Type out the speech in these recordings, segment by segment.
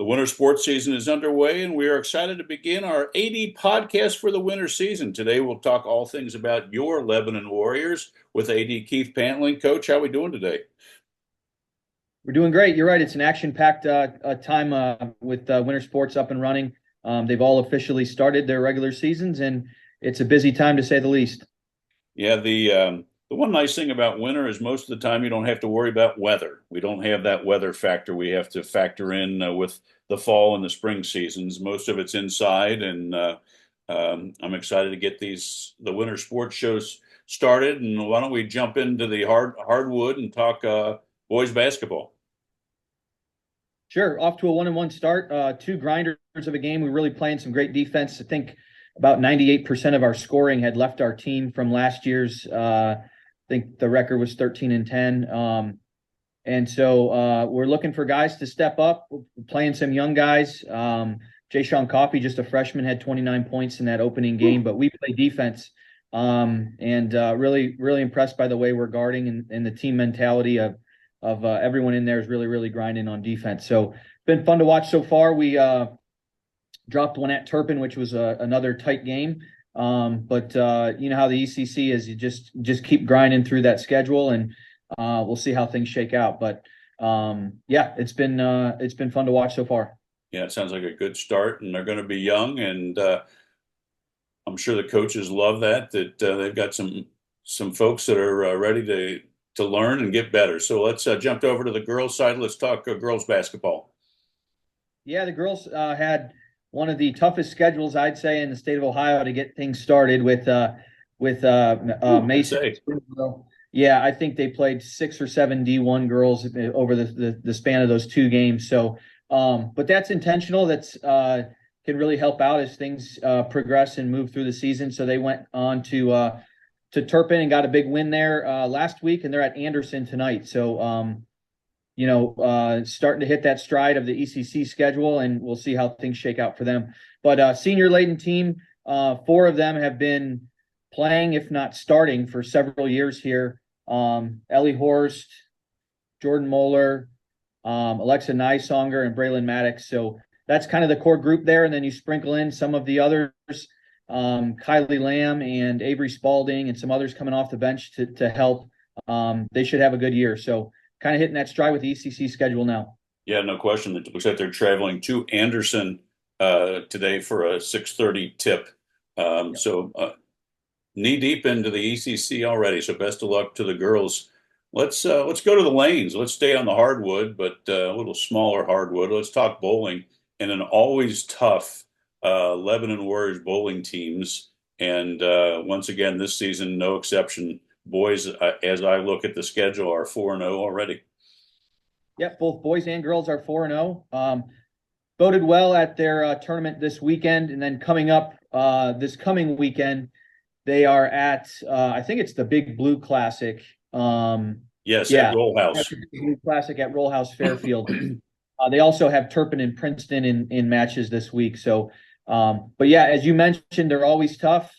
The winter sports season is underway, and we are excited to begin our AD podcast for the winter season. Today, we'll talk all things about your Lebanon Warriors with AD Keith Pantling. Coach, how are we doing today? We're doing great. You're right. It's an action-packed time with winter sports up and running. They've all officially started their regular seasons, and it's a busy time to say the least. Yeah, the one nice thing about winter is most of the time you don't have to worry about weather. We don't have that weather factor we have to factor in with the fall and the spring seasons. Most of it's inside, and I'm excited to get the winter sports shows started. And why don't we jump into the hardwood and talk boys basketball? Sure. Off to a 1-1 start. Two grinders of a game. We're really playing some great defense. I think about 98% of our scoring had left our team from last year's. I think the record was 13-10. And so we're looking for guys to step up. We're playing some young guys. Jay Sean Coffey, just a freshman, had 29 points in that opening game, but we play defense. And really, really impressed by the way we're guarding and the team mentality of everyone in there is really, really grinding on defense. So it's been fun to watch so far. We dropped one at Turpin, which was another tight game. But you know how the ECC is, you just keep grinding through that schedule, and we'll see how things shake out. But yeah, it's been fun to watch so far. Yeah, it sounds like a good start, and they're going to be young, and I'm sure the coaches love that they've got some folks that are ready to learn and get better. So let's jump over to the girls' side. Let's talk girls' basketball. Yeah, the girls had one of the toughest schedules, I'd say, in the state of Ohio to get things started with Mason. Yeah, I think they played 6 or 7 D1 girls over the span of those two games. So, but that's intentional. That's can really help out as things progress and move through the season. So they went on to Turpin and got a big win there last week, and they're at Anderson tonight. So, starting to hit that stride of the ECC schedule, and we'll see how things shake out for them. But senior-laden team, 4 of them have been playing, if not starting, for several years here. Ellie Horst, Jordan Moeller, Alexa Nysonger, and Braylon Maddox. So that's kind of the core group there, and then you sprinkle in some of the others, Kylie Lamb and Avery Spalding, and some others coming off the bench to help. They should have a good year. So kind of hitting that stride with the ECC schedule now. Yeah, no question. It looks like they're traveling to Anderson today for a 6:30 tip. Yep. So knee deep into the ECC already. So best of luck to the girls. Let's go to the lanes. Let's stay on the hardwood, but a little smaller hardwood. Let's talk bowling and an always tough Lebanon Warriors bowling teams. And once again, this season, no exception. Boys, as I look at the schedule, are 4-0 already. Yep, both boys and girls are 4-0. Voted well at their tournament this weekend, and then coming up this coming weekend, they are at I think it's the Big Blue Classic. Yes, Yeah, at Roll House. the Big Blue Classic at Roll House Fairfield. They also have Turpin and Princeton in matches this week. So, but yeah, as you mentioned, they're always tough.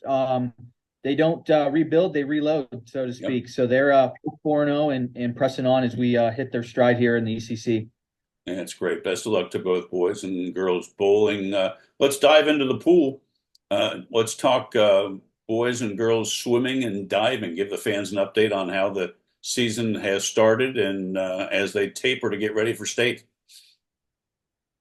They don't rebuild, they reload, so to speak. Yep. So they're 4-0 and pressing on as we hit their stride here in the ECC. Yeah, that's great. Best of luck to both boys and girls bowling. Let's dive into the pool. Let's talk boys and girls swimming and diving. Give the fans an update on how the season has started and as they taper to get ready for state.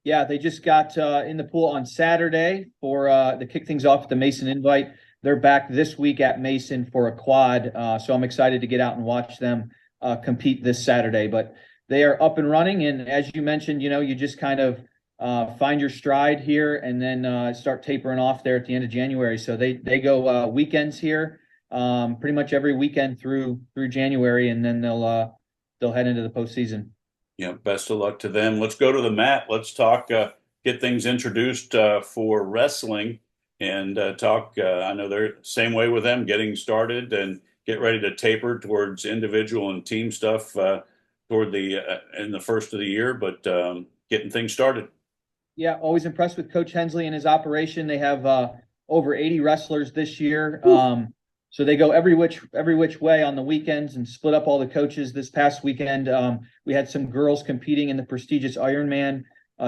Yeah, they just got in the pool on Saturday for to kick things off at the Mason Invite. They're back this week at Mason for a quad, so I'm excited to get out and watch them compete this Saturday. But they are up and running, and as you mentioned, you just kind of find your stride here and then start tapering off there at the end of January. So they go weekends here, pretty much every weekend through January, and then they'll head into the postseason. Yeah, best of luck to them. Let's go to the mat. Let's talk, get things introduced for wrestling. And talk, I know they're same way with them, getting started and get ready to taper towards individual and team stuff toward in the first of the year, but getting things started. Yeah, always impressed with Coach Hensley and his operation. They have over 80 wrestlers this year. So they go every which way on the weekends and split up all the coaches. This past weekend, we had some girls competing in the prestigious Ironman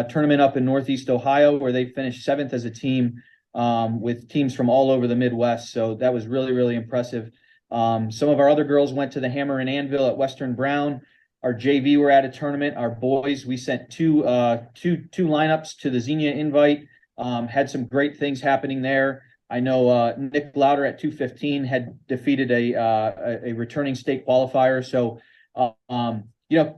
tournament up in Northeast Ohio where they finished seventh as a team with teams from all over the Midwest. So that was really, really impressive. Some of our other girls went to the Hammer and Anvil at Western Brown. Our JV were at a tournament. Our boys, we sent two lineups to the Xenia Invite. Had some great things happening there. I know Nick Louder at 215 had defeated a returning state qualifier. So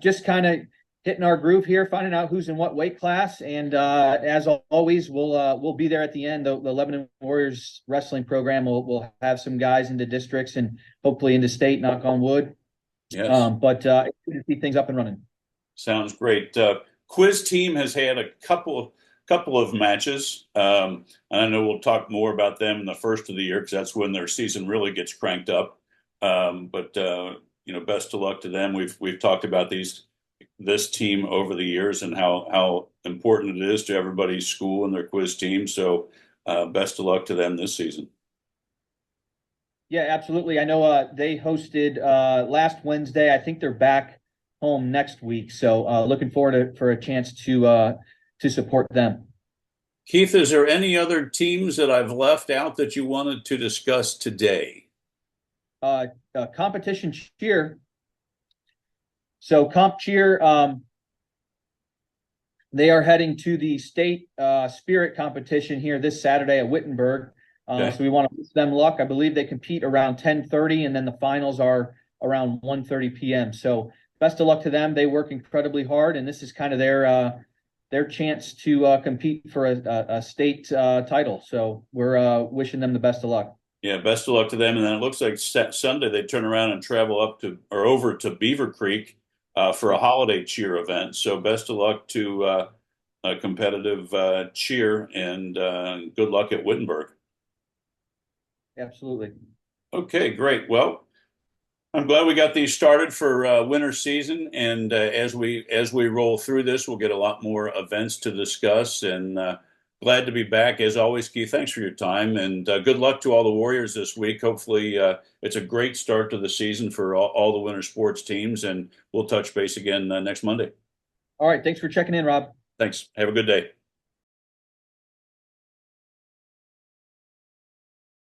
just kind of hitting our groove here, finding out who's in what weight class, and as always, we'll be there at the end. The Lebanon Warriors wrestling program will have some guys into districts and hopefully into state. Knock on wood. Yes. But it's good to see things up and running. Sounds great. Quiz team has had a couple of matches, and I know we'll talk more about them in the first of the year because that's when their season really gets cranked up. But best of luck to them. We've talked about this team over the years and how important it is to everybody's school and their quiz team. So best of luck to them this season. Yeah, absolutely. I know they hosted last Wednesday. I think they're back home next week. So looking forward for a chance to support them. Keith, is there any other teams that I've left out that you wanted to discuss today? Competition cheer. So comp cheer, they are heading to the state spirit competition here this Saturday at Wittenberg. Okay. So we want to wish them luck. I believe they compete around 10:30, and then the finals are around 1:30 p.m. So best of luck to them. They work incredibly hard, and this is kind of their chance to compete for a state title. So we're wishing them the best of luck. Yeah, best of luck to them. And then it looks like Sunday they turn around and travel over to Beaver Creek for a holiday cheer event. So best of luck to a competitive cheer, and good luck at Wittenberg. Absolutely. Okay, great. Well, I'm glad we got these started for winter season, and as we roll through this, we'll get a lot more events to discuss. And glad to be back as always, Keith. Thanks for your time, and good luck to all the Warriors this week. Hopefully, it's a great start to the season for all the winter sports teams, and we'll touch base again next Monday. All right. Thanks for checking in, Rob. Thanks. Have a good day.